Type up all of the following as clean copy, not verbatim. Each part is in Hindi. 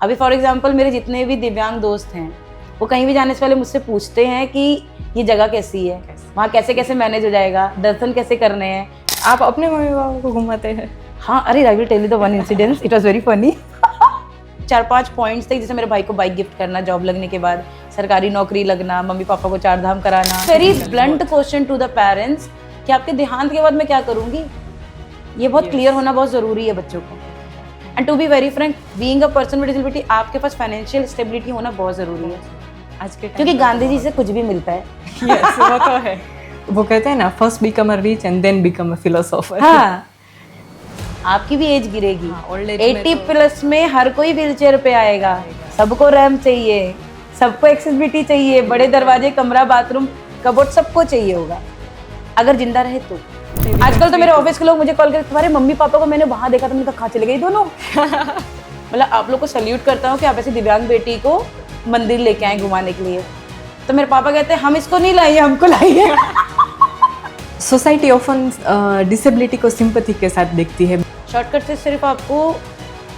अभी फॉर एग्जांपल मेरे जितने भी दिव्यांग दोस्त हैं वो कहीं भी जाने से पहले मुझसे पूछते हैं कि ये जगह कैसी है, वहाँ कैसे कैसे मैनेज हो जाएगा, दर्शन कैसे करने हैं। आप अपने मम्मी पापा को घुमाते हैं? हाँ, अरे I will tell you the one incidence, it was very funny. 4-5 points थे, जैसे मेरे भाई को बाइक गिफ्ट करना जॉब लगने के बाद, सरकारी नौकरी लगना, मम्मी पापा को 4 धाम कराना। Very blunt question to the parents कि आपके देहांत के बाद मैं क्या करूंगी। ये बहुत क्लियर होना बहुत जरूरी है बच्चों को। And to be very frank, being a person with disability, आपके पास फाइनेंशियल स्टेबिलिटी होना बहुत जरूरी है आज के क्योंकि गांधी जी से कुछ भी मिलता है। यस, वो तो है। वो कहते हैं ना, first become a rich and then become a philosopher. हाँ, आपकी भी एज गिरेगी। ओल्ड एज 80 प्लस में हर कोई व्हीलचेयर पे आएगा, सबको रैंप चाहिए, सबको एक्सेसिबिलिटी चाहिए, बड़े दरवाजे, कमरा, बाथरूम, कबोर्ड सबको चाहिए होगा अगर जिंदा रहे तो। आजकल तो मेरे ऑफिस के लोग मुझे कॉल करके, तुम्हारे मम्मी पापा को मैंने वहां देखा, तुमने कहा चले गई दोनों। मतलब आप लोग को सल्यूट करता हूँ कि आप ऐसी दिव्यांग बेटी को मंदिर लेके आए घुमाने के लिए। तो मेरे पापा कहते हैं हम इसको नहीं लाइए, हमको लाइए। सोसाइटी ऑफन डिसेबिलिटी को सिंपैथी के साथ देखती है। शॉर्टकट से सिर्फ आपको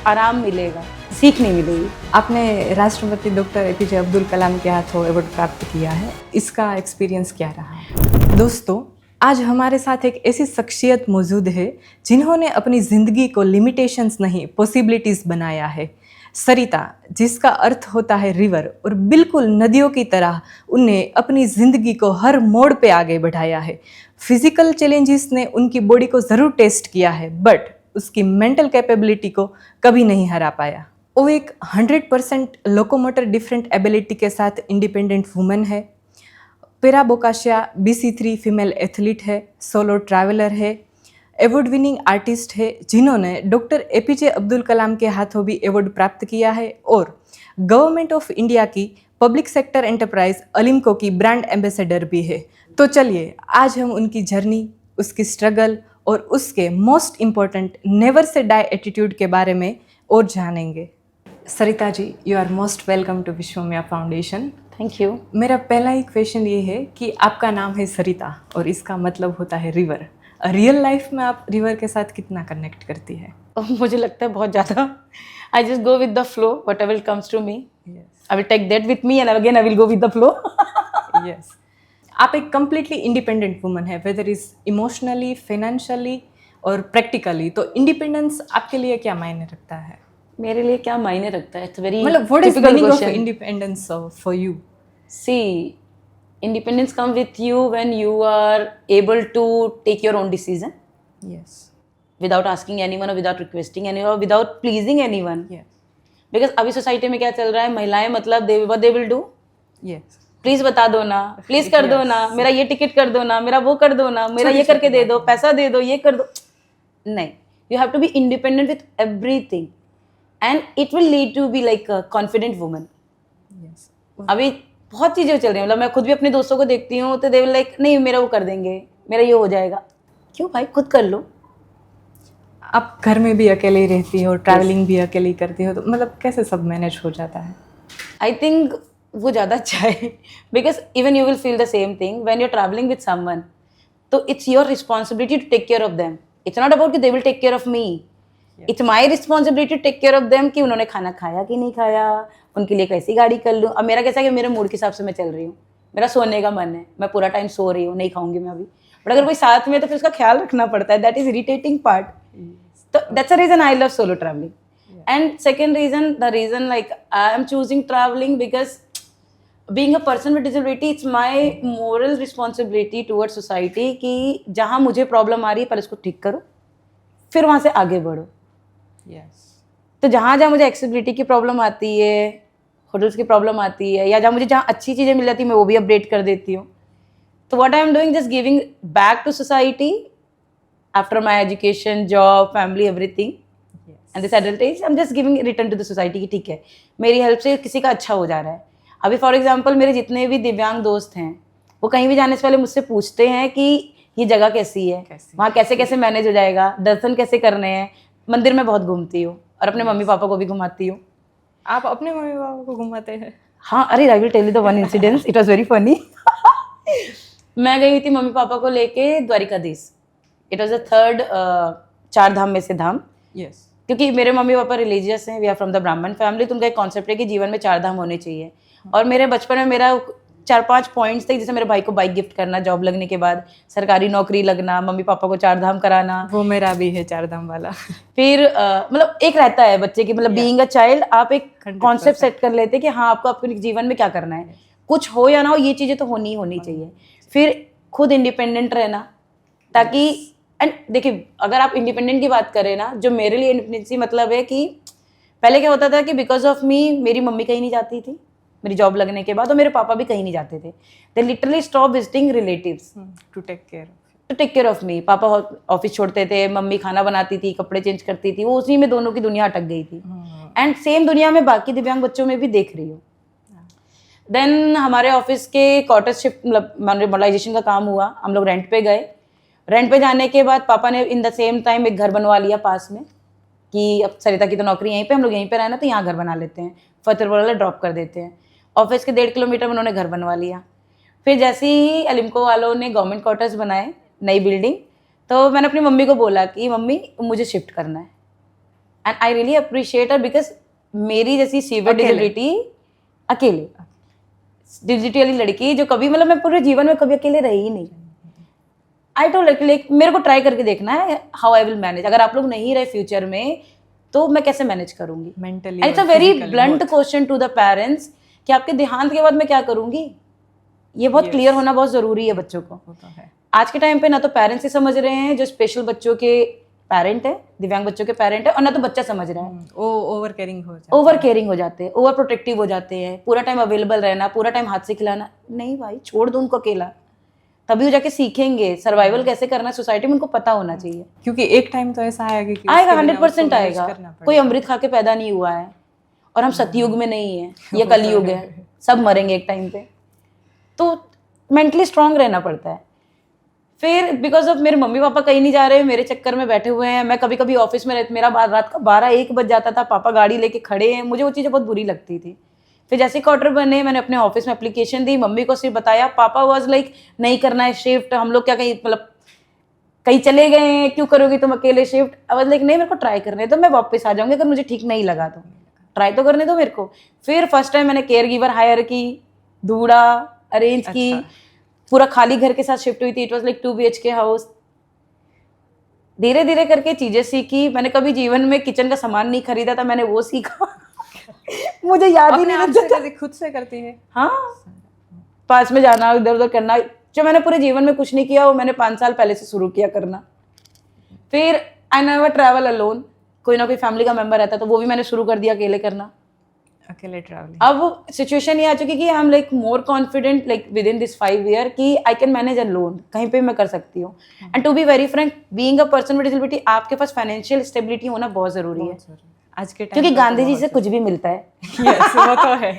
आराम मिलेगा, सीख नहीं मिलेगी। आपने राष्ट्रपति डॉक्टर एपीजे अब्दुल कलाम के हाथों अवार्ड प्राप्त किया है, इसका एक्सपीरियंस क्या रहा? दोस्तों, आज हमारे साथ एक ऐसी शख्सियत मौजूद है जिन्होंने अपनी ज़िंदगी को लिमिटेशंस नहीं पॉसिबिलिटीज़ बनाया है। सरिता, जिसका अर्थ होता है रिवर, और बिल्कुल नदियों की तरह उनने अपनी ज़िंदगी को हर मोड़ पे आगे बढ़ाया है। फिजिकल चैलेंजेस ने उनकी बॉडी को ज़रूर टेस्ट किया है, बट उसकी मेंटल कैपेबिलिटी को कभी नहीं हरा पाया। वो एक 100% लोकोमोटर डिफरेंट एबिलिटी के साथ इंडिपेंडेंट वुमेन है, पेरा बोकाशिया BC3 फीमेल एथलीट है, सोलो ट्रैवलर है, अवार्ड विनिंग आर्टिस्ट है, जिन्होंने डॉक्टर एपीजे अब्दुल कलाम के हाथों भी अवार्ड प्राप्त किया है, और गवर्नमेंट ऑफ इंडिया की पब्लिक सेक्टर एंटरप्राइज अलिम्को की ब्रांड एम्बेसडर भी है। तो चलिए आज हम उनकी जर्नी, उसकी स्ट्रगल और उसके most important never say die attitude के बारे में और जानेंगे। Sarita ji, you are most welcome to Vishwamya foundation. Thank you. मेरा पहला ही क्वेश्चन ये है कि आपका नाम है सरिता और इसका मतलब होता है रिवर। रियल लाइफ में आप रिवर के साथ कितना कनेक्ट करती है? मुझे लगता है बहुत ज़्यादा। I just go with the flow, whatever comes to me I will take that with me and again I will go with the flow. Yes, आप एक कम्प्लीटली इंडिपेंडेंट वुमन है, वेदर इज इमोशनली, फाइनेंशियली और प्रैक्टिकली। तो इंडिपेंडेंस आपके लिए क्या मायने रखता है? मेरे लिए क्या मायने रखता है? इट्स वेरी मतलब what is meaning of independence for you? See, independence come with you when you are able to take your own decision. Yes. Without asking anyone or without requesting anyone or without pleasing anyone. Yes. Because अभी सोसाइटी में क्या चल रहा है, महिलाएं मतलब what they will do? Yes. Please बता दो ना, प्लीज कर दो ना, मेरा ये टिकट कर दो ना, मेरा वो कर दो ना, मेरा ये करके दे दो, पैसा दे दो, ये कर दो। नहीं, you have to be independent with everything and it will lead to be like a confident woman. Yes. अभी बहुत चीज़ें चल रही हैं, मतलब मैं खुद भी अपने दोस्तों को देखती हूँ तो दे विल लाइक नहीं मेरा वो कर देंगे, मेरा ये हो जाएगा। क्यों भाई, खुद कर लो। आप घर में भी अकेले ही रहती हो, ट्रैवलिंग भी अकेले ही करती हो, तो मतलब कैसे सब मैनेज हो जाता है? आई थिंक वो ज़्यादा अच्छा है, because even you will feel the same thing when you are travelling with someone. तो it's your responsibility to take care of them. It's not about कि they will take care of me, it's my responsibility to take care of them कि उन्होंने खाना खाया कि नहीं खाया, उनके लिए कैसी गाड़ी कर लूँ। अब मेरा कैसा है कि मेरे मूड के हिसाब से मैं चल रही हूँ, मेरा सोने का मन है, मैं पूरा टाइम सो रही हूँ, नहीं खाऊंगी मैं अभी, बट अगर कोई साथ में तो फिर उसका ख्याल रखना पड़ता है। That is irritating part. तो that's a reason I love solo travelling. And second reason, the reason like I am choosing travelling because being a person with disability, it's my moral responsibility toward society कि जहाँ मुझे प्रॉब्लम आ रही है पहले उसको ठीक करो, फिर वहाँ से आगे बढ़ो। Yes. तो जहाँ जहाँ मुझे एक्सेसिबिलिटी की प्रॉब्लम आती है, होटल्स की प्रॉब्लम आती है, या जहाँ अच्छी चीज़ें मिल जाती है मैं वो भी अपडेट कर देती हूँ। तो what I am doing, just giving back to society after my education, job, family, everything and this adult age, I am just giving return to the society कि ठीक है मेरी हेल्प से किसी का अच्छा हो जा रहा है। अभी फॉर एग्जाम्पल मेरे जितने भी दिव्यांग दोस्त हैं वो कहीं भी जाने से पहले मुझसे पूछते हैं कि ये जगह कैसी है, वहाँ कैसे कैसे मैनेज हो जाएगा, दर्शन कैसे करने हैं। मंदिर में बहुत घूमती हूँ और अपने मम्मी पापा को भी घुमाती हूँ। आप अपने मम्मी पापा को घुमाते हैं? हाँ, अरे I will tell you the one incidence, it was very funny. मैं गई थी मम्मी पापा को लेके Dwarkadhish. It was the third 4 धाम में से धाम। यस। क्योंकि मेरे मम्मी पापा रिलीजियस हैं, वी आर फ्रॉम द ब्राह्मण फैमिली, तो उनका एक कॉन्सेप्ट है कि जीवन में 4 धाम होने चाहिए। और मेरे बचपन में मेरा 4-5 पॉइंट्स थे, जैसे मेरे भाई को बाइक गिफ्ट करना जॉब लगने के बाद, सरकारी नौकरी लगना, मम्मी पापा को 4 धाम कराना। वो मेरा भी है 4 धाम वाला। फिर मतलब एक रहता है बच्चे की, मतलब बीइंग अ चाइल्ड आप एक 100% कॉन्सेप्ट सेट कर लेते हैं कि हाँ आपको अपने जीवन में क्या करना है, कुछ हो या ना हो ये चीज़ें तो होनी चाहिए। फिर खुद इंडिपेंडेंट रहना, ताकि एंड देखिए अगर आप इंडिपेंडेंट की बात करें ना, जो मेरे लिए इंडिपेंडेंसी मतलब है कि पहले क्या होता था कि बिकॉज ऑफ मी मेरी मम्मी कहीं नहीं जाती थी मेरी जॉब लगने के बाद, और मेरे पापा भी कहीं नहीं जाते थे। They literally stop visiting relatives to take care of me. Papa office छोड़ते थे, मम्मी खाना बनाती थी, कपड़े चेंज करती थी, वो उसी में दोनों की दुनिया अटक गई थी। एंड सेम दुनिया में बाकी दिव्यांग बच्चों में भी देख रही हूँ। देन हमारे ऑफिस के क्वार्टर शिफ्ट मतलब मॉडर्नाइजेशन का काम हुआ, हम लोग रेंट पे गए। रेंट पे जाने के बाद पापा ने इन द सेम टाइम एक घर बनवा लिया पास में, कि अब सरिता की तो नौकरी यहीं पे, हम लोग यहीं पे रहना तो यहाँ घर बना लेते हैं, फतेहपुर वाले ड्रॉप कर देते हैं। ऑफिस के 1.5 किलोमीटर में उन्होंने घर बनवा लिया। फिर जैसे ही अलिम्को वालों ने गवर्नमेंट क्वार्टर्स बनाए, नई बिल्डिंग, तो मैंने अपनी मम्मी को बोला कि मम्मी मुझे शिफ्ट करना है। And I really appreciate her, because मेरी जैसी सीवियर डिजिबिलिटी अकेले डिजिटली वाली लड़की जो कभी मतलब मैं पूरे जीवन में कभी अकेले रही ही नहीं। आई टोल्ड लाइक मेरे को ट्राई करके देखना है हाउ आई विल मैनेज। अगर आप लोग नहीं रहे फ्यूचर में तो मैं कैसे मैनेज करूंगी mentally. It's a very blunt question to the parents कि आपके देहांत के बाद मैं क्या करूंगी। ये बहुत क्लियर होना बहुत जरूरी है बच्चों को। आज के टाइम पे ना तो पेरेंट्स ही समझ रहे हैं जो स्पेशल बच्चों के पेरेंट है, दिव्यांग बच्चों के पेरेंट है, और ना तो बच्चा समझ रहा है। ओवर केयरिंग हो जाते हैं, ओवर प्रोटेक्टिव हो जाते हैं, पूरा टाइम अवेलेबल रहना, पूरा टाइम हाथ से खिलाना। नहीं भाई, छोड़ दो उनको अकेला, तभी वो जाके सीखेंगे सर्वाइवल कैसे करना है सोसाइटी में, उनको पता होना चाहिए। क्योंकि एक टाइम तो ऐसा आएगा कि 100% आएगा। कोई अमृत खा के पैदा नहीं हुआ है, और हम सतयुग में नहीं है, ये कलयुग है, सब मरेंगे एक टाइम पे। तो मेंटली स्ट्रांग रहना पड़ता है। फिर बिकॉज ऑफ मेरे मम्मी पापा कहीं नहीं जा रहे, मेरे चक्कर में बैठे हुए हैं, मैं कभी कभी ऑफिस में मेरा रात का 12-1 बज जाता था, पापा गाड़ी लेके खड़े हैं, मुझे वो चीज़ें बहुत बुरी लगती थी। फिर जैसे क्वार्टर बने, मैंने अपने ऑफिस में एप्लीकेशन दी, मम्मी को सिर्फ बताया, पापा वाज लाइक नहीं करना है शिफ्ट, हम लोग क्या कहीं मतलब कहीं चले गए हैं, क्यों करोगी तुम अकेले शिफ्ट। आई वाज लाइक नहीं, मेरे को ट्राई करने दो, मैं वापस आ जाऊंगी अगर मुझे ठीक नहीं लगा तो, ट्राई तो करने दो मेरे को। फिर फर्स्ट टाइम मैंने केयर गिवर हायर की, धूड़ा अरेंज की, पूरा खाली घर के साथ शिफ्ट हुई थी। It was like 2 BHK house. धीरे धीरे करके चीजें सीखी। मैंने कभी जीवन में किचन का सामान नहीं खरीदा था, मैंने वो सीखा। मुझे याद ही नहीं रहता, खुद से करती है। हाँ, पास में जाना, इधर उधर करना, जो मैंने पूरे जीवन में कुछ नहीं किया वो मैंने 5 साल पहले से शुरू किया करना। फिर आई नेवर ट्रैवल अलोन, कोई ना कोई फैमिली का मेंबर रहता तो वो भी मैंने शुरू कर दिया अकेले करना, अकेले ट्रैवलिंग। अब सिचुएशन ये आ चुकी कि I am like more confident like with in this 5 year कि आई कैन मैनेज अलोन, कहीं पे मैं कर सकती हूँ। And to be very frank, being a person with disability, आपके पास फाइनेंशियल स्टेबिलिटी होना बहुत जरूरी है आज के टाइम, क्योंकि गांधी जी से कुछ भी मिलता है। यस, वो तो है।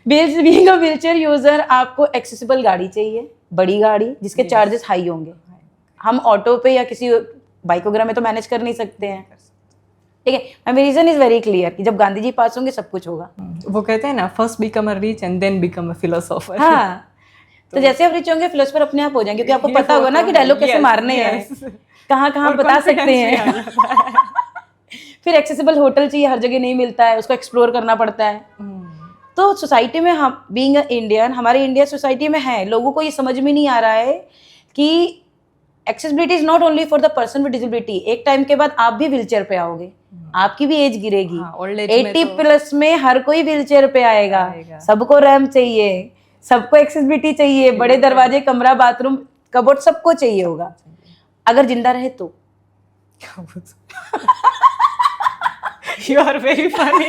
बीइंग अ व्हीलचेयर यूजर, आपको एक्सेसिबल गाड़ी चाहिए, बड़ी गाड़ी जिसके चार्जेस हाई होंगे। हम ऑटो पे या किसी बाइक वगैरह में तो मैनेज कर नहीं सकते हैं, ठीक है। मेरी रीजन इज वेरी क्लियर कि जब गांधी जी पास होंगे सब कुछ होगा। वो कहते हैं ना, first become a rich and then become a philosopher. हाँ, तो जैसे आप रिच होंगे फिलोसोफर अपने आप हो जाएंगे, क्योंकि आपको पता होगा ना कि डायलॉग कैसे मारने हैं, कहाँ कहाँ बता सकते हैं। फिर एक्सेसिबल होटल चाहिए, हर जगह नहीं मिलता है, उसको एक्सप्लोर करना पड़ता है। तो सोसाइटी में हम बीइंग अ इंडियन, हमारे इंडिया सोसाइटी में है, लोगों को ये समझ में नहीं आ रहा है कि accessibility is not only for the person with disability. एक टाइम के बाद आप भी व्हीलचेयर पे आओगे, आपकी भी एज गिरेगी। 80+ में हर कोई व्हीलचेयर पे आएगा। सबको रैंप चाहिए, सबको एक्सेसिबिलिटी चाहिए, बड़े दरवाजे, कमरा, बाथरूम, कबोर्ड, सबको चाहिए होगा अगर जिंदा रहे तो। You are very funny.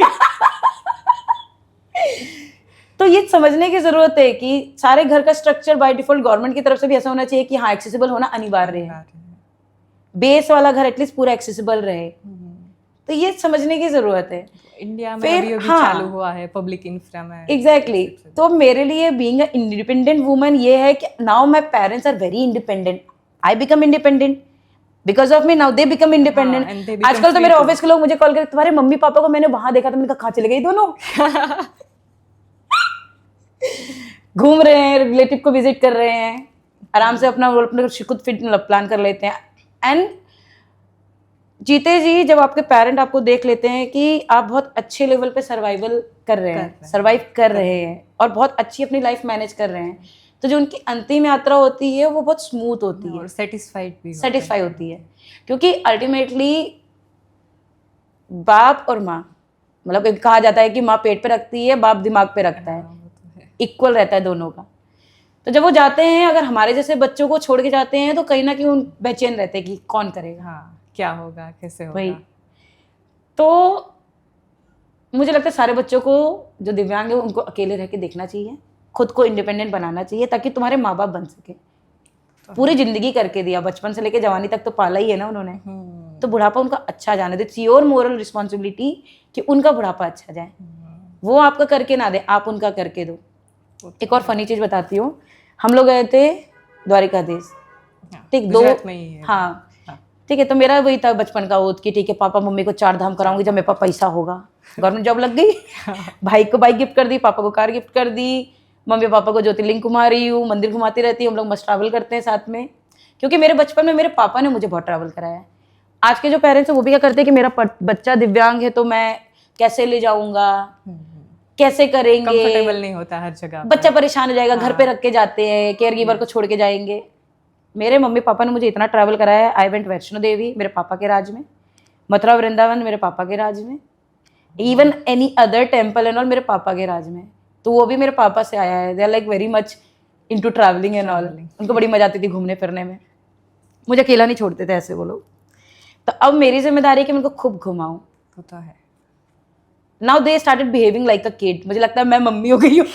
तो ये समझने की जरूरत है कि सारे घर का स्ट्रक्चर बाय डिफॉल्ट गवर्नमेंट की तरफ से भी ऐसा होना चाहिए कि हाँ एक्सेसिबल होना अनिवार्य है, बेस वाला घर एटलीस्ट पूरा एक्सेसिबल रहे। तो ये समझने की जरूरत है। इंडिया में अभी चालू हुआ है पब्लिक इंफ्रा में। एग्जैक्टली। तो मेरे लिए बीइंग अ इंडिपेंडेंट वुमन ये है कि now my parents are very independent, I become independent because of me, now they become independent. आजकल तो मेरे ऑफिस के लोग मुझे कॉल करते, तुम्हारे मम्मी पापा को मैंने वहां देखा था, मैंने कहा कहाँ चले गए दोनों। घूम रहे हैं, रिलेटिव को विजिट कर रहे हैं, आराम से अपना खुद फिट प्लान कर लेते हैं। एंड जीते जी जब आपके पेरेंट आपको देख लेते हैं कि आप बहुत अच्छे लेवल पे सर्वाइवल कर रहे हैं, सर्वाइव कर रहे हैं और बहुत अच्छी अपनी लाइफ मैनेज कर रहे हैं, तो जो उनकी अंतिम यात्रा होती है वो बहुत स्मूथ होती है और सेटिस्फाइड भी सेटिस्फाई होती है। क्योंकि अल्टीमेटली बाप और माँ, मतलब एक कहा जाता है कि माँ पेट पे रखती है, बाप दिमाग पे रखता है, इक्वल रहता है दोनों का। तो जब वो जाते हैं, अगर हमारे जैसे बच्चों को छोड़ के जाते हैं तो कहीं ना कहीं उन बेचैन रहते हैं कि कौन करेगा, हाँ क्या होगा, कैसे वही। होगा। तो मुझे लगता है सारे बच्चों को जो दिव्यांग है उनको अकेले रह के देखना चाहिए, खुद को इंडिपेंडेंट बनाना चाहिए ताकि तुम्हारे माँ बाप बन सके। पूरी जिंदगी करके दिया, बचपन से लेके जवानी तक तो पाला ही है ना उन्होंने, तो बुढ़ापा उनका अच्छा जाने दो। इट्स योर मोरल रिस्पॉन्सिबिलिटी कि उनका बुढ़ापा अच्छा जाए, वो आपका करके ना दे, आप उनका करके दो। एक और फनी चीज बताती हूँ, हम लोग गए थे द्वारिकाधीश, ठीक, दो, गुजरात में ही है। हाँ ठीक है। तो मेरा वही था बचपन का ओथ कि ठीक है पापा मम्मी को 4 धाम कराऊंगी जब मेरे पास पैसा होगा। गवर्नमेंट जॉब लग गई, भाई को बाइक गिफ्ट कर दी, पापा को कार गिफ्ट कर दी, मम्मी पापा को ज्योतिर्लिंग घुमा रही हूँ, मंदिर घुमाती रहती हूँ, हम लोग मस्त ट्रैवल करते हैं साथ में। क्योंकि मेरे बचपन में मेरे पापा ने मुझे बहुत ट्रैवल कराया है। आज के जो पेरेंट्स हैं वो भी क्या करते हैं कि मेरा बच्चा दिव्यांग है तो मैं कैसे ले जाऊंगा, कैसे करेंगे, कंफर्टेबल नहीं होता हर जगह, बच्चा परेशान हो जाएगा, घर पे रख के जाते हैं, केयर गिवर को छोड़ के जाएंगे। मेरे मम्मी पापा ने मुझे इतना ट्रैवल कराया है। आई वेंट वैष्णो देवी मेरे पापा के राज में, मथुरा वृंदावन मेरे पापा के राज में, even any other temple and all मेरे पापा के राज में, तो वो भी मेरे पापा से आया है। They are like very much into travelling and all. उनको बड़ी मजा आती थी घूमने फिरने में, मुझे अकेला नहीं छोड़ते थे ऐसे वो लोग। तो अब मेरी जिम्मेदारी है कि मैं उनको खूब घुमाऊं। वो तो है। Now they started behaving like a kid, मुझे लगता है मैं मम्मी हो गई हूँ।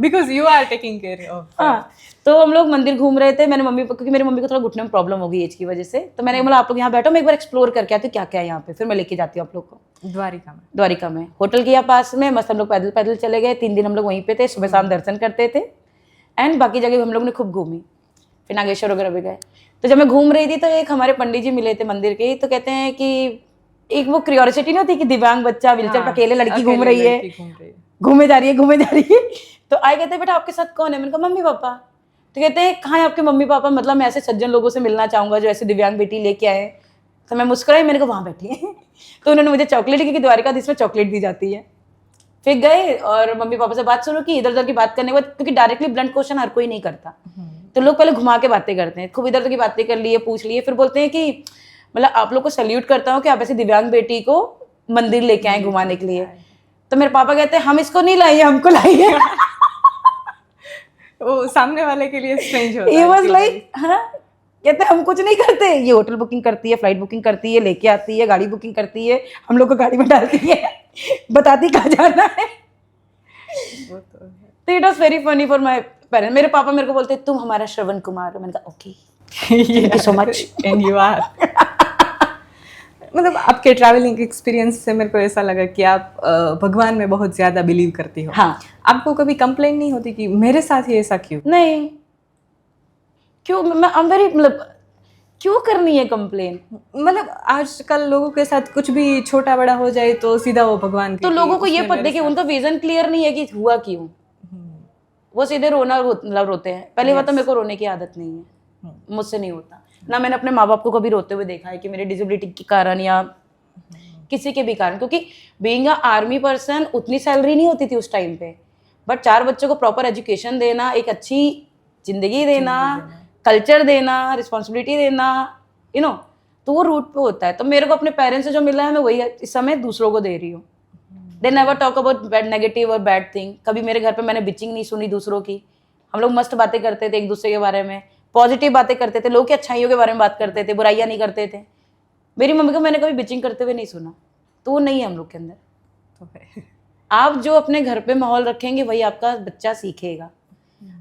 Because you are taking care of. हाँ, तो हम लोग मंदिर घूम रहे थे, मैंने मम्मी को, क्योंकि मेरी मम्मी को थोड़ा घुटने में प्रॉब्लम हो गई एज की वजह से, तो मैंने बोला आप लोग यहाँ बैठो, मैं एक बार एक्सप्लोर करके आती हूँ क्या क्या है यहाँ पे, फिर मैं लेके जाती हूँ आप लोग को। द्वारिका में होटल किया पास में, मस्त हम लोग पैदल पैदल चले गए। 3 दिन हम लोग वहीं पे थे, सुबह शाम दर्शन करते थे एंड बाकी जगह हम लोग ने खूब घूमी, फिर नागेश्वर वगैरह भी गए। तो जब मैं घूम रही थी तो एक हमारे पंडित जी मिले थे मंदिर के, तो कहते हैं कि एक वो क्यूरियोसिटी नहीं होती कि दिव्यांग बच्चा व्हीलचेयर पे अकेले लड़की घूम रही है, घूमे जा रही है। तो आए, कहते हैं बेटा आपके साथ कौन है? मैंने कहा मम्मी पापा। तो कहते हैं कहाँ है आपके मम्मी पापा, मतलब मैं ऐसे सज्जन लोगों से मिलना चाहूंगा जो ऐसे दिव्यांग बेटी लेके आए। तो मैं मुस्कुराई, मैंने कहा वहाँ बैठी है। तो उन्होंने मुझे चॉकलेट, क्योंकि द्वारिकाधीश में चॉकलेट दी जाती है, फिर गए और मम्मी पापा से बात शुरू की। इधर उधर की बात करने के बाद, क्योंकि डायरेक्टली ब्लंट क्वेश्चन हर कोई नहीं करता, तो लोग पहले घुमा के बातें करते हैं, खूब इधर उधर की बातें कर लिए, पूछ लिए, फिर बोलते हैं कि मतलब आप लोग को सैल्यूट करता हूँ कि आप ऐसी दिव्यांग बेटी को मंदिर लेके आए घुमाने के लिए। तो मेरे पापा कहते हैं हम इसको नहीं लाइए, हमको लाइए। वो सामने वाले के लिए स्ट्रेंज होता है। He was like, हाँ, कहते हम कुछ नहीं करते, ये होटल बुकिंग करती है, फ्लाइट बुकिंग करती है, लेके आती है, गाड़ी बुकिंग करती है, हम लोग को गाड़ी में डालती है, बताती कहाँ जाना है। तो it was very funny for my parents. मेरे पापा मेरे को बोलते तुम हमारा श्रवण कुमार हो। मैंने कहा okay, thank you so much. And you are. मतलब आपके ट्रैवलिंग एक्सपीरियंस से मेरे को ऐसा लगा कि आप भगवान में बहुत ज्यादा बिलीव करती हो। हाँ। आपको कभी कंप्लेन नहीं होती कि मेरे साथ ही ऐसा क्यों? नहीं, क्यों, मैं मतलब क्यों करनी है कंप्लेन? मतलब आजकल लोगों के साथ कुछ भी छोटा बड़ा हो जाए तो सीधा वो भगवान तो लोगों को ये पता देखिए, उनका विजन क्लियर नहीं है कि हुआ क्यों, वो सीधे रोते हैं। पहली बात तो मेरे को रोने की आदत नहीं है, मुझसे नहीं होता ना। मैंने अपने माँ बाप को कभी रोते हुए देखा है कि मेरे डिसेबिलिटी के कारण या किसी के भी कारण, क्योंकि बीइंग अ आर्मी पर्सन उतनी सैलरी नहीं होती थी उस टाइम पे, बट 4 बच्चों को प्रॉपर एजुकेशन देना, एक अच्छी जिंदगी देना, कल्चर देना, रिस्पॉन्सिबिलिटी देना, यू नो, तो वो रूट पे होता है। तो मेरे को अपने पेरेंट्स से जो मिला है मैं वही इस समय दूसरों को दे रही हूँ। They never talk about bad negative और बैड थिंग। कभी मेरे घर पे मैंने बिचिंग नहीं सुनी दूसरों की। हम लोग मस्त बातें करते थे एक दूसरे के बारे में, पॉजिटिव बातें करते थे, लोग की अच्छाइयों के बारे में बात करते थे, बुराइयां नहीं करते थे। मेरी मम्मी को मैंने कभी बिचिंग करते हुए नहीं सुना, तो वो नहीं है हम लोग के अंदर। तो आप जो अपने घर पे माहौल रखेंगे वही आपका बच्चा सीखेगा।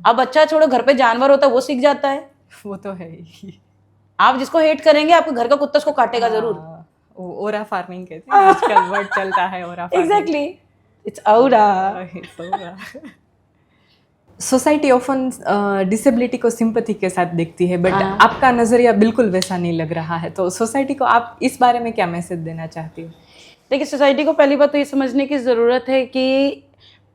अब बच्चा छोड़ो, घर पे जानवर होता है वो सीख जाता है, वो तो है ही। आप जिसको हेट करेंगे आपके घर का कुत्ता उसको काटेगा जरूर। ओरा फार्मिंग कहते हैं आजकल, वर्ड चलता है aura farming. Exactly, it's aura. Society often disability को सिंपैथी के साथ देखती है, बट आपका नजरिया बिल्कुल वैसा नहीं लग रहा है। तो सोसाइटी को आप इस बारे में क्या मैसेज देना चाहती हो? देखिए, सोसाइटी को पहली बात तो ये समझने की ज़रूरत है कि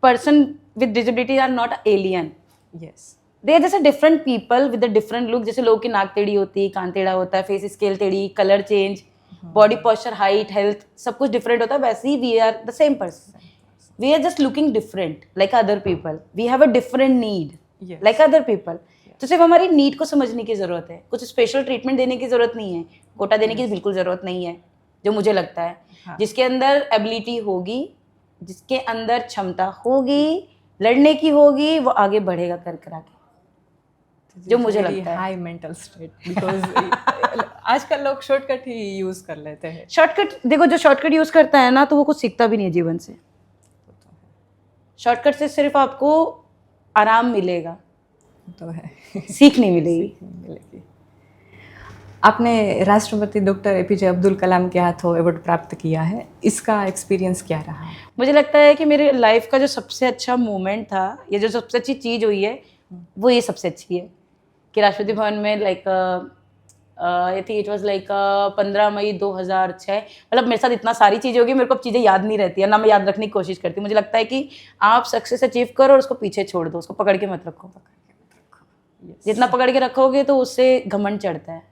person with disability are not alien. Yes, they are जैसे different people with a different look. जैसे लोगों की नाक टेढ़ी होती है, कान टेढ़ा होता है, फेस स्केल टेढ़ी, colour change, body posture, height, health सब कुछ डिफरेंट होता है, वैसे ही we are the same person. We are just looking different like other people. We have a different need Yes. Like other people. तो सिर्फ हमारी नीड को समझने की ज़रूरत है, कुछ स्पेशल ट्रीटमेंट देने की ज़रूरत नहीं है, कोटा देने की बिल्कुल ज़रूरत नहीं है, जो मुझे लगता है. हाँ. जिसके अंदर एबिलिटी होगी, जिसके अंदर क्षमता होगी, लड़ने की होगी, वो आगे बढ़ेगा कर के. जो मुझे लगता है. हाई मेंटल स्टेट, बिकॉज आजकल लोग शॉर्टकट ही यूज कर लेते हैं. शॉर्टकट देखो, जो शॉर्टकट यूज़ करता है ना, तो वो कुछ सीखता भी नहीं है जीवन से. शॉर्टकट से सिर्फ आपको आराम मिलेगा, तो है. सीख नहीं मिलेगी. मिलेगी. आपने राष्ट्रपति डॉक्टर एपीजे अब्दुल कलाम के हाथों अवार्ड प्राप्त किया है, इसका एक्सपीरियंस क्या रहा? मुझे लगता है कि मेरे लाइफ का जो सबसे अच्छा मोमेंट था, या जो सबसे अच्छी चीज़ हुई है, वो ये सबसे अच्छी है कि राष्ट्रपति भवन में like I think it was like 15 मई 2006. मतलब मेरे साथ इतना सारी चीज़ें होगी, मेरे को अब चीज़ें याद नहीं रहती है ना, मैं याद रखने की कोशिश करती हूँ. मुझे लगता है कि आप सक्सेस अचीव करो और उसको पीछे छोड़ दो, उसको पकड़ के मत रखो. जितना पकड़ के रखोगे तो उससे घमंड चढ़ता है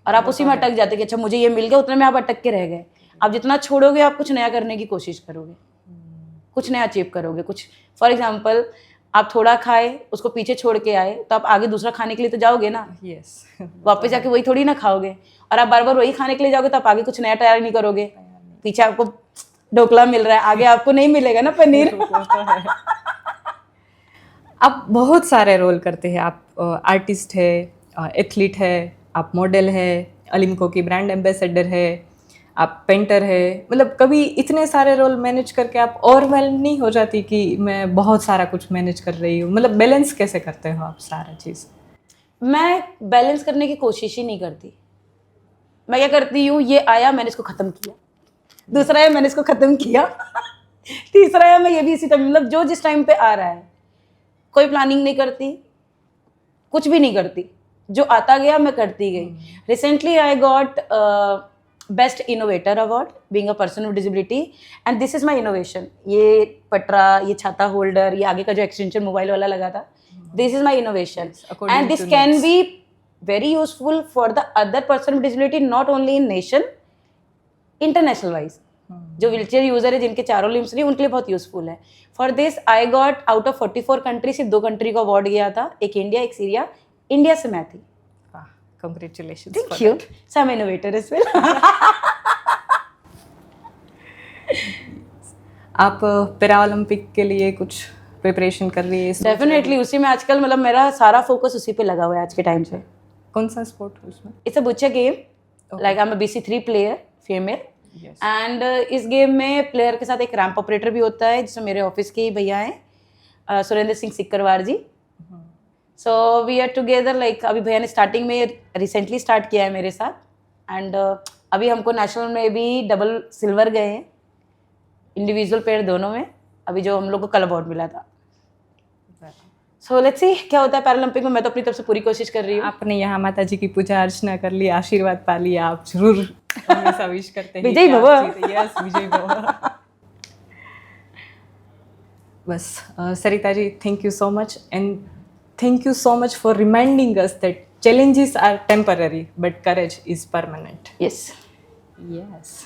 और आप उसी में अटक जाते कि अच्छा मुझे ये मिल गया, उतने में आप अटक के रह गए. आप जितना छोड़ोगे, आप कुछ नया करने की कोशिश करोगे, कुछ नया अचीव करोगे. कुछ फॉर एग्जाम्पल, आप थोड़ा खाए, उसको पीछे छोड़ के आए, तो आप आगे दूसरा खाने के लिए तो जाओगे ना. यस. वापस जाके वही थोड़ी ना खाओगे. और आप बार बार वही खाने के लिए जाओगे तो आप आगे कुछ नया तैयार नहीं करोगे. पीछे आपको ढोकला मिल रहा है, आगे आपको नहीं मिलेगा ना पनीर. आप बहुत सारे रोल करते हैं. आप आर्टिस्ट है, एथलीट है, आप मॉडल है, अलिम्को की ब्रांड एम्बेसडर है, आप पेंटर है. मतलब कभी इतने सारे रोल मैनेज करके आप ओवरवेल्म नहीं हो जाती कि मैं बहुत सारा कुछ मैनेज कर रही हूँ? मतलब बैलेंस कैसे करते हो आप सारा चीज़? मैं बैलेंस करने की कोशिश ही नहीं करती. मैं क्या करती हूँ, ये आया मैंने इसको ख़त्म किया, दूसरा आया मैंने इसको ख़त्म किया, तीसरा आया मैं ये भी इसी टाइम, मतलब जो जिस टाइम पे आ रहा है. कोई प्लानिंग नहीं करती, कुछ भी नहीं करती, जो आता गया मैं करती गई. Recently I got best innovator award being a person with disability, and this is my innovation. ये पटरा, ये छाता होल्डर, ये आगे का जो एक्सटेंशन मोबाइल वाला लगा था, this is my innovation. And this can be very useful for the other person with disability, not only in nation, international wise. जो व्हीलचेयर यूजर है, जिनके चारों लिम्स नहीं, उनके लिए बहुत यूजफुल है. For this I got out of 44 country सिर्फ 2 कंट्री को अवार्ड गया था, एक इंडिया, एक सीरिया. इंडिया से मैं थी. Congratulations. Thank you. So I am innovator as well. आप पैरा ओलंपिक के लिए कुछ प्रिपरेशन कर रही है? डेफिनेटली उसी में आजकल, मतलब मेरा सारा फोकस उसी पे लगा हुआ है आज के टाइम से. कौन सा स्पोर्ट है उसमें? It's a Buchcha game. Like I am a BC3 player, female. And इस गेम में प्लेयर के साथ एक रैंप ऑपरेटर भी होता है, जिसमें मेरे ऑफिस के ही भैया हैं, Surendra Singh Sikarwar ji. So we are together. Like अभी भैया ने स्टार्टिंग में रिसेंटली स्टार्ट किया है मेरे साथ. एंड अभी हमको नेशनल में भी डबल सिल्वर गए हैं, इंडिविजुअल पेयर दोनों में, अभी जो हम लोग को कल अवार्ड मिला था. सो लेट्स सी क्या होता है पैरालंपिक में. मैं तो अपनी तरफ से पूरी कोशिश कर रही हूँ. आपने यहाँ माता जी की पूजा अर्चना कर ली, आशीर्वाद पा लिया, आप जरूर हमेशा विश करते हैं विजय भव. यस, विजय भव. बस Sarita ji, thank you so much, and thank you so much for reminding us that challenges are temporary but courage is permanent. Yes. Yes.